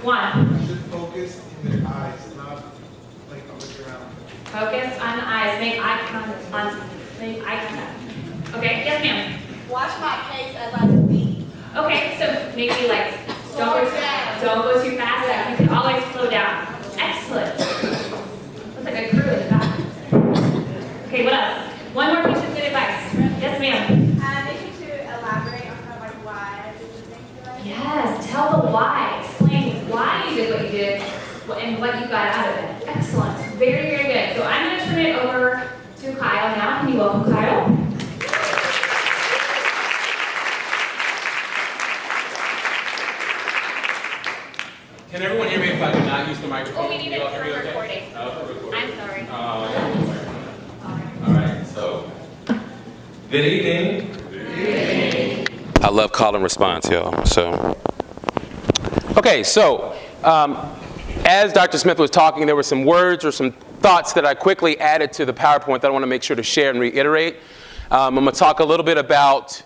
One. I should focus in their eyes, not like look around. Focus on the eyes. Make eye contact. Make eye contact. Okay, yes ma'am. Watch my pace as I speak. Okay, so maybe like don't go too fast. You can always slow down. Excellent. Looks like a crew in the back. Okay, what else? One more piece of good advice. Yes ma'am. Make sure to elaborate on kind of like why I did the things that I did. Yes, tell the why. Explain why you did what you did and what you got out of it. Excellent. Very, very good. So I'm going to turn it over to Kyle now. Can you welcome Kyle? Can everyone hear me if I do not use the microphone? Oh, we need You it all hear me for okay? recording. Oh, for recording. I'm sorry. All right, so good evening. I love call and response, y'all. So, okay, so as Dr. Smith was talking, there were some words or some thoughts that I quickly added to the PowerPoint that I want to make sure to share and reiterate. I'm going to talk a little bit about,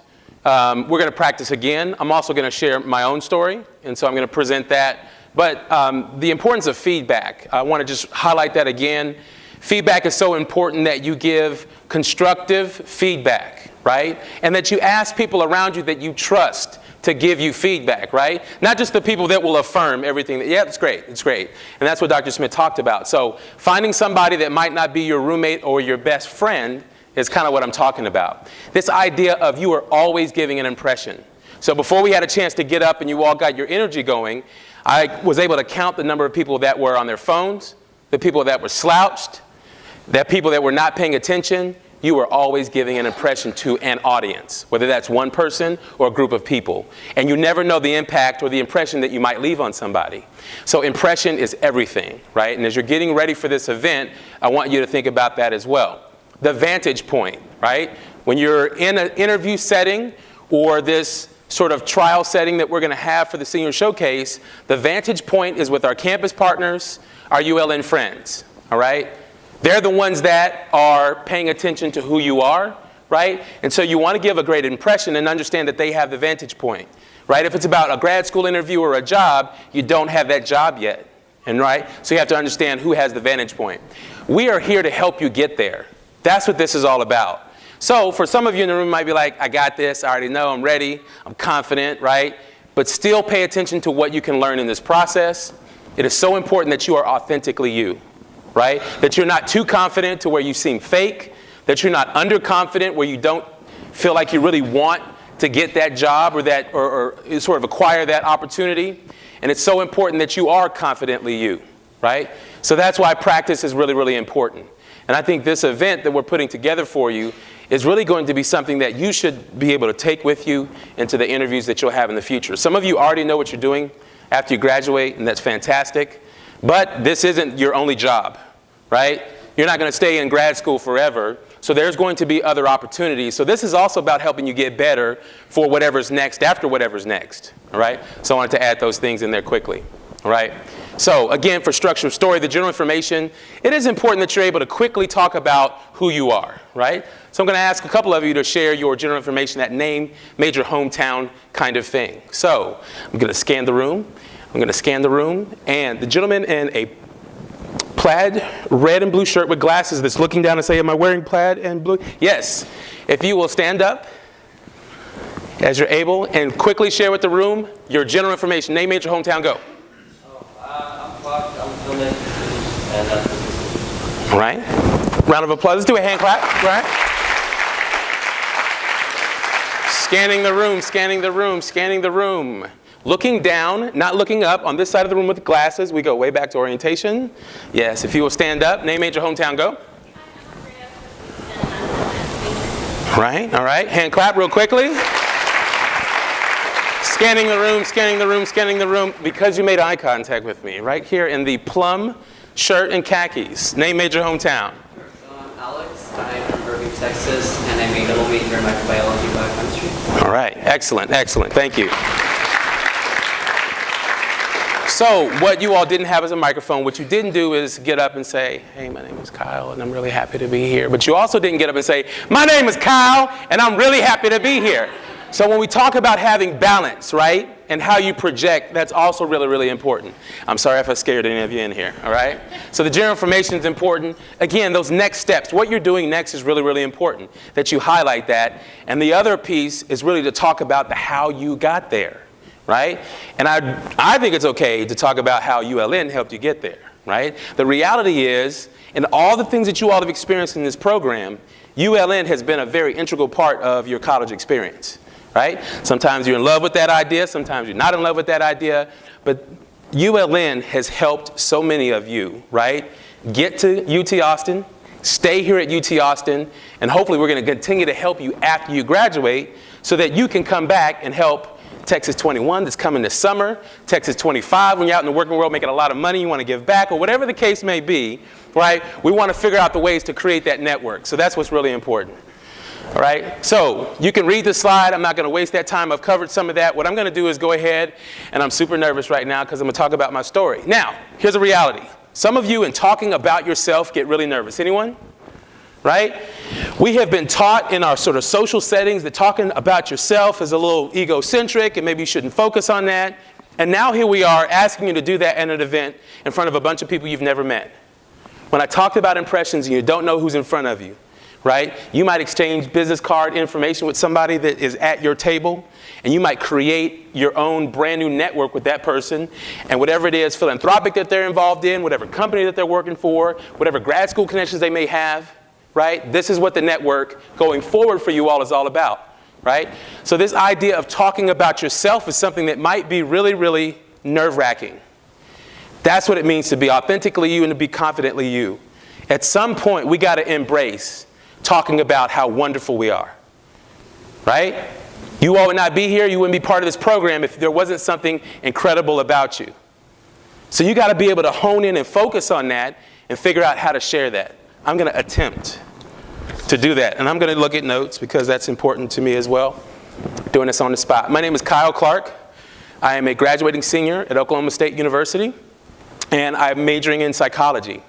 we're going to practice again. I'm also going to share my own story, and so I'm going to present that. But the importance of feedback, I want to just highlight that again. Feedback is so important that you give constructive feedback, right? And that you ask people around you that you trust to give you feedback, right? Not just the people that will affirm everything. Yeah, it's great, it's great. And that's what Dr. Smith talked about. So finding somebody that might not be your roommate or your best friend is kind of what I'm talking about. This idea of you are always giving an impression. So before we had a chance to get up and you all got your energy going, I was able to count the number of people that were on their phones, the people that were slouched, the people that were not paying attention. You were always giving an impression to an audience, whether that's one person or a group of people. And you never know the impact or the impression that you might leave on somebody. So impression is everything, right? And as you're getting ready for this event, I want you to think about that as well. The vantage point, right? When you're in an interview setting or this sort of trial setting that we're going to have for the Senior Showcase, the vantage point is with our campus partners, our ULN friends, all right? They're the ones that are paying attention to who you are, right? And so you want to give a great impression and understand that they have the vantage point, right? If it's about a grad school interview or a job, you don't have that job yet, and right? So you have to understand who has the vantage point. We are here to help you get there. That's what this is all about. So for some of you in the room might be like, I got this, I already know, I'm ready, I'm confident, right? But still pay attention to what you can learn in this process. It is so important that you are authentically you, right? That you're not too confident to where you seem fake, that you're not underconfident where you don't feel like you really want to get that job or sort of acquire that opportunity. And it's so important that you are confidently you, right? So that's why practice is really, really important. And I think this event that we're putting together for you is really going to be something that you should be able to take with you into the interviews that you'll have in the future. Some of you already know what you're doing after you graduate, and that's fantastic. But this isn't your only job, right? You're not going to stay in grad school forever. So there's going to be other opportunities. So this is also about helping you get better for whatever's next after whatever's next, all right? So I wanted to add those things in there quickly, all right? So again, for structure of story, the general information, it is important that you're able to quickly talk about who you are, right? So I'm going to ask a couple of you to share your general information, that name, major, hometown kind of thing. So I'm going to scan the room. And the gentleman in a plaid red and blue shirt with glasses that's looking down and saying, am I wearing plaid and blue? Yes. If you will stand up as you're able and quickly share with the room your general information, name, major, hometown, go. I'm Clark, I'm filming, and that's All right. Round of applause. Let's do a hand clap. Right. Scanning the room. Looking down, not looking up. On this side of the room with glasses, we go way back to orientation. Yes, if you will stand up. Name, major, hometown, go. Right, all right. Hand clap real quickly. Scanning the room. Because you made eye contact with me, right here in the plum shirt and khakis. Name, major, hometown. So I'm Alex, I'm from Irving, Texas, and I made double major in microbiology biochemistry. All right, excellent, thank you. So what you all didn't have is a microphone. What you didn't do is get up and say, hey, my name is Kyle, and I'm really happy to be here. But you also didn't get up and say, my name is Kyle, and I'm really happy to be here. So when we talk about having balance, right, and how you project, that's also really, really important. I'm sorry if I scared any of you in here, all right? So the general information is important. Again, those next steps, what you're doing next is really, really important, that you highlight that. And the other piece is really to talk about the how you got there, right? And I think it's okay to talk about how ULN helped you get there, right? The reality is, in all the things that you all have experienced in this program, ULN has been a very integral part of your college experience. Right? Sometimes you're in love with that idea, sometimes you're not in love with that idea, but ULN has helped so many of you, right? Get to UT Austin, stay here at UT Austin, and hopefully we're going to continue to help you after you graduate so that you can come back and help Texas 21 that's coming this summer, Texas 25 when you're out in the working world making a lot of money, you want to give back, or whatever the case may be, right? We want to figure out the ways to create that network. So that's what's really important. All right, so you can read the slide. I'm not going to waste that time. I've covered some of that. What I'm going to do is go ahead, and I'm super nervous right now because I'm going to talk about my story. Now, here's a reality. Some of you in talking about yourself get really nervous. Anyone? Right? We have been taught in our sort of social settings that talking about yourself is a little egocentric and maybe you shouldn't focus on that. And now here we are asking you to do that at an event in front of a bunch of people you've never met. When I talked about impressions and you don't know who's in front of you, right? You might exchange business card information with somebody that is at your table, and you might create your own brand new network with that person, and whatever it is philanthropic that they're involved in, whatever company that they're working for, whatever grad school connections they may have, right? This is what the network going forward for you all is all about, right? So this idea of talking about yourself is something that might be really, really nerve-wracking. That's what it means to be authentically you and to be confidently you. At some point, we got to embrace talking about how wonderful we are, right? You all would not be here, you wouldn't be part of this program if there wasn't something incredible about you. So you got to be able to hone in and focus on that and figure out how to share that. I'm going to attempt to do that, and I'm going to look at notes because that's important to me as well, doing this on the spot. My name is Kyle Clark. I am a graduating senior at Oklahoma State University, and I'm majoring in psychology.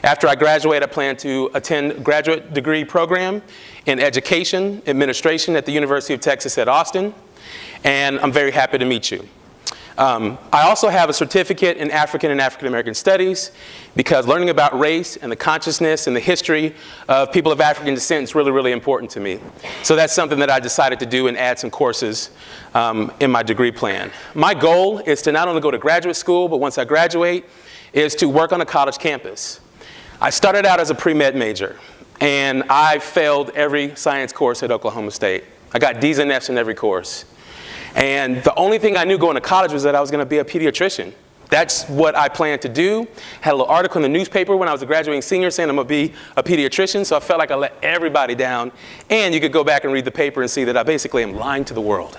After I graduate, I plan to attend a graduate degree program in education administration at the University of Texas at Austin, and I'm very happy to meet you. I also have a certificate in African and African American studies because learning about race and the consciousness and the history of people of African descent is really, really important to me. So that's something that I decided to do and add some courses in my degree plan. My goal is to not only go to graduate school, but once I graduate, is to work on a college campus. I started out as a pre-med major, and I failed every science course at Oklahoma State. I got D's and F's in every course. And the only thing I knew going to college was that I was going to be a pediatrician. That's what I planned to do. Had a little article in the newspaper when I was a graduating senior saying I'm going to be a pediatrician, so I felt like I let everybody down. And you could go back and read the paper and see that I basically am lying to the world.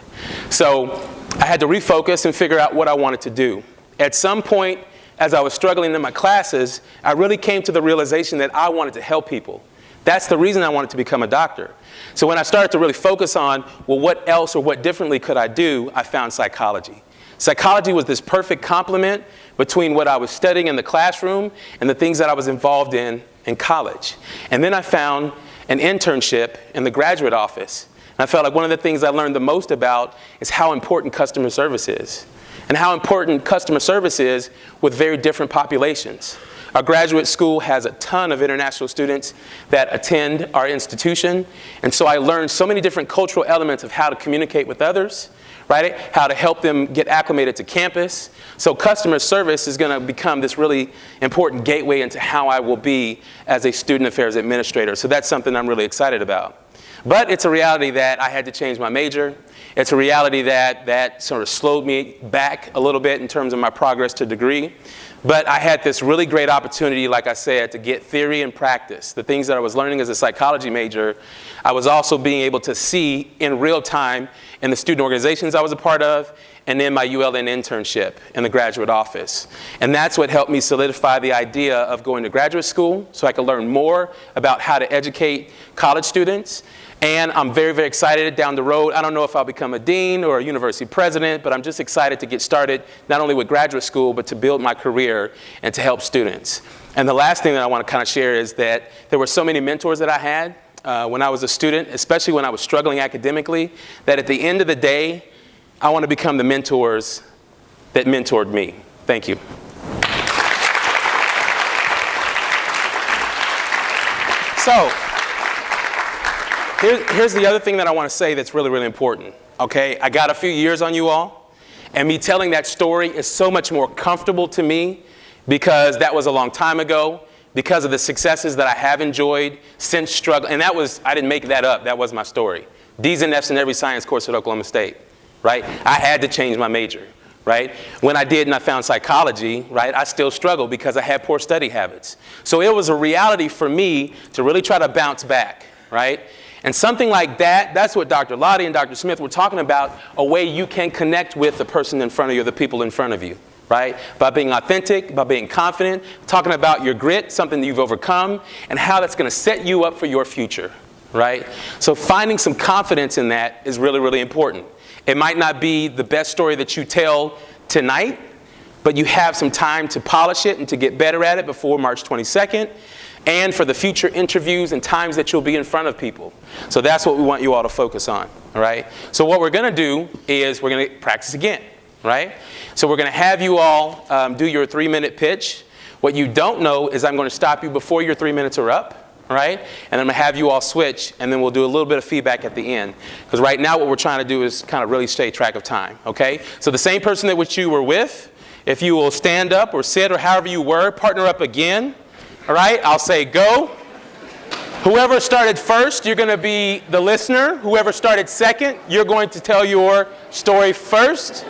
So I had to refocus and figure out what I wanted to do. At some point, as I was struggling in my classes, I really came to the realization that I wanted to help people. That's the reason I wanted to become a doctor. So when I started to really focus on, well, what else or what differently could I do, I found psychology. Psychology was this perfect complement between what I was studying in the classroom and the things that I was involved in college. And then I found an internship in the graduate office. And I felt like one of the things I learned the most about is how important customer service is, and how important customer service is with very different populations. Our graduate school has a ton of international students that attend our institution, and so I learned so many different cultural elements of how to communicate with others, right? How to help them get acclimated to campus. So customer service is going to become this really important gateway into how I will be as a student affairs administrator. So that's something I'm really excited about. But it's a reality that I had to change my major. It's a reality that sort of slowed me back a little bit in terms of my progress to degree. But I had this really great opportunity, like I said, to get theory and practice. The things that I was learning as a psychology major, I was also being able to see in real time in the student organizations I was a part of, and in my ULN internship in the graduate office. And that's what helped me solidify the idea of going to graduate school so I could learn more about how to educate college students. And I'm very, very excited down the road. I don't know if I'll become a dean or a university president, but I'm just excited to get started not only with graduate school, but to build my career and to help students. And the last thing that I want to kind of share is that there were so many mentors that I had. when I was a student, especially when I was struggling academically, that at the end of the day, I want to become the mentors that mentored me. Thank you. So, here's the other thing that I want to say that's really, really important. Okay, I got a few years on you all, and me telling that story is so much more comfortable to me because that was a long time ago, because of the successes that I have enjoyed since struggle. And that was, I didn't make that up, that was my story. D's and F's in every science course at Oklahoma State, right? I had to change my major, right? When I did and I found psychology, right, I still struggled because I had poor study habits. So it was a reality for me to really try to bounce back, right? And something like that, that's what Dr. Lottie and Dr. Smith were talking about, a way you can connect with the person in front of you, or the people in front of you, right? By being authentic, by being confident, talking about your grit, something that you've overcome, and how that's going to set you up for your future, right? So finding some confidence in that is really, really important. It might not be the best story that you tell tonight, but you have some time to polish it and to get better at it before March 22nd. And for the future interviews and times that you'll be in front of people. So that's what we want you all to focus on, all right? So what we're going to do is we're going to practice again, right? So we're going to have you all do your 3-minute pitch. What you don't know is I'm going to stop you before your 3 minutes are up, all right? And I'm going to have you all switch, and then we'll do a little bit of feedback at the end. Because right now what we're trying to do is kind of really stay track of time, okay? So the same person that which you were with, if you will stand up or sit or however you were, partner up again. All right, I'll say go. Whoever started first, you're going to be the listener. Whoever started second, you're going to tell your story first.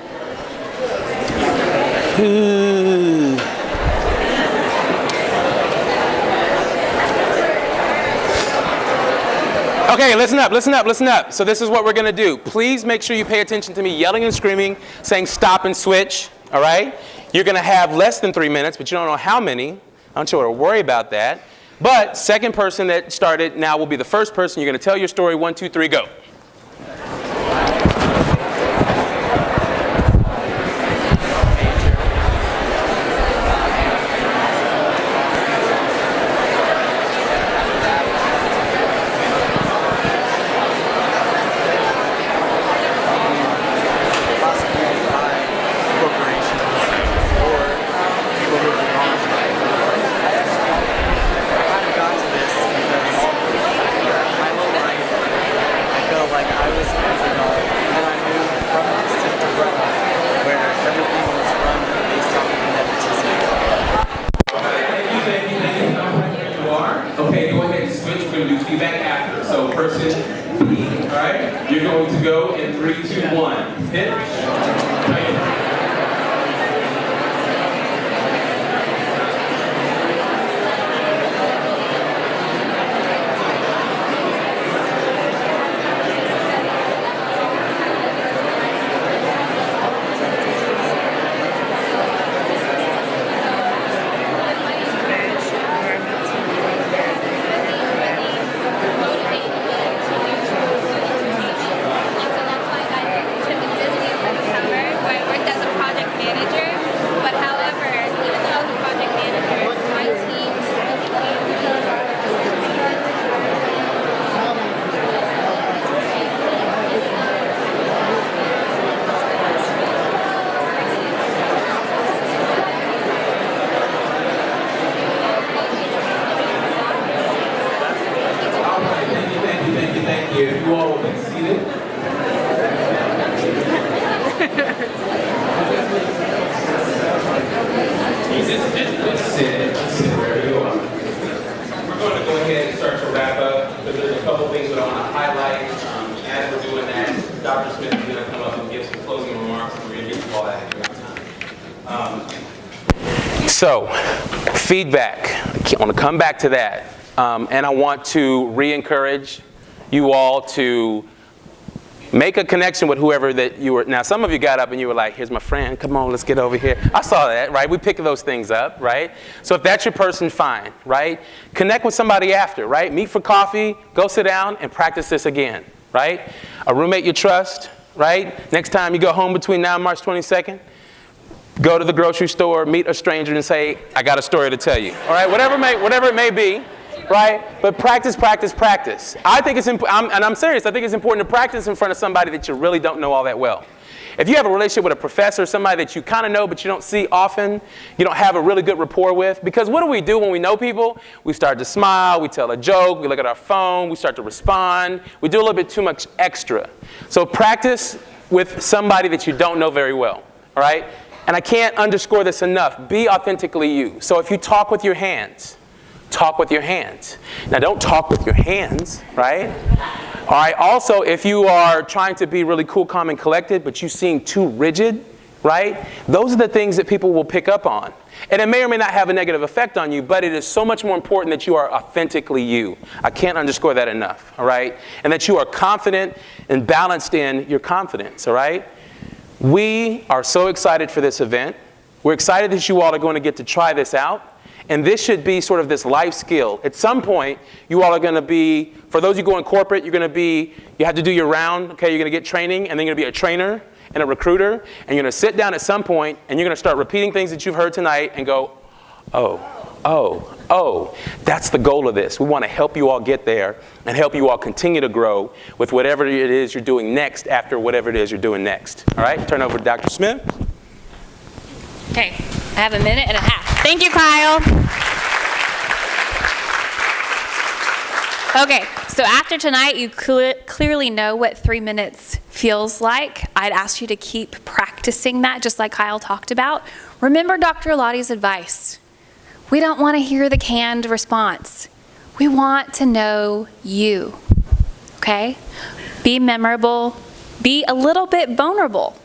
Okay, listen up, listen up, listen up. So this is what we're going to do. Please make sure you pay attention to me yelling and screaming, saying stop and switch, all right? You're going to have less than 3 minutes, but you don't know how many. I don't you want to worry about that. But second person that started now will be the first person. You're going to tell your story. 1, 2, 3, go. So, feedback. I want to come back to that. And I want to re-encourage you all to make a connection with whoever that you were. Now, some of you got up and you were like, here's my friend. Come on, let's get over here. I saw that, right? We pick those things up, right? So if that's your person, fine, right? Connect with somebody after, right? Meet for coffee, go sit down and practice this again, right? A roommate you trust, right? Next time you go home between now and March 22nd, go to the grocery store, meet a stranger and say, I got a story to tell you. All right, whatever it may be, right? But practice, practice, practice. I think it's important, and I'm serious, I think it's important to practice in front of somebody that you really don't know all that well. If you have a relationship with a professor, somebody that you kind of know but you don't see often, you don't have a really good rapport with, because what do we do when we know people? We start to smile, we tell a joke, we look at our phone, we start to respond, we do a little bit too much extra. So practice with somebody that you don't know very well, all right? And I can't underscore this enough. Be authentically you. So if you talk with your hands, talk with your hands. Now don't talk with your hands, right? All right, also if you are trying to be really cool, calm, and collected, but you seem too rigid, right? Those are the things that people will pick up on. And it may or may not have a negative effect on you, but it is so much more important that you are authentically you. I can't underscore that enough, all right? And that you are confident and balanced in your confidence, all right? We are so excited for this event. We're excited that you all are going to get to try this out. And this should be sort of this life skill. At some point, you all are going to be, for those of you go in corporate, you have to do your round, okay? You're going to get training, and then you're going to be a trainer and a recruiter, and you're going to sit down at some point, and you're going to start repeating things that you've heard tonight and go, oh, that's the goal of this. We want to help you all get there and help you all continue to grow with whatever it is you're doing next after whatever it is you're doing next. All right, turn over to Dr. Smith. Okay, I have a minute and a half. Thank you, Kyle. Okay, so after tonight, you clearly know what 3 minutes feels like. I'd ask you to keep practicing that, just like Kyle talked about. Remember Dr. Lottie's advice. We don't want to hear the canned response. We want to know you, okay? Be memorable. Be a little bit vulnerable.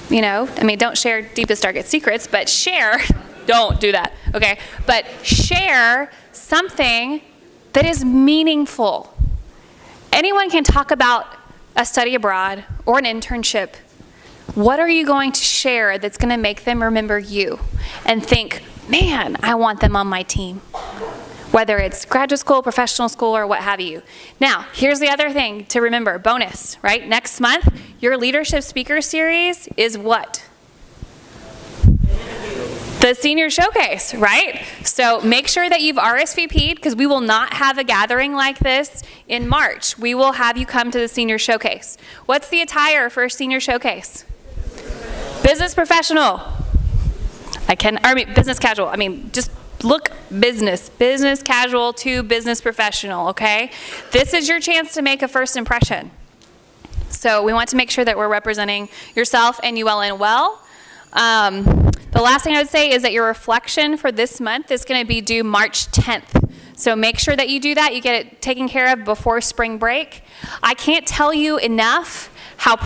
You know, I mean, don't share deepest, darkest secrets, but share, don't do that, okay? But share something that is meaningful. Anyone can talk about a study abroad or an internship. What are you going to share that's going to make them remember you and think, man, I want them on my team? Whether it's graduate school, professional school, or what have you. Now, here's the other thing to remember, bonus, right? Next month, your leadership speaker series is what? The senior showcase, right? So make sure that you've RSVP'd, because we will not have a gathering like this in March. We will have you come to the senior showcase. What's the attire for senior showcase? Business professional. Business casual. I mean, just look business casual to business professional, okay? This is your chance to make a first impression. So we want to make sure that we're representing yourself and ULN well. The last thing I would say is that your reflection for this month is going to be due March 10th. So make sure that you do that. You get it taken care of before spring break. I can't tell you enough how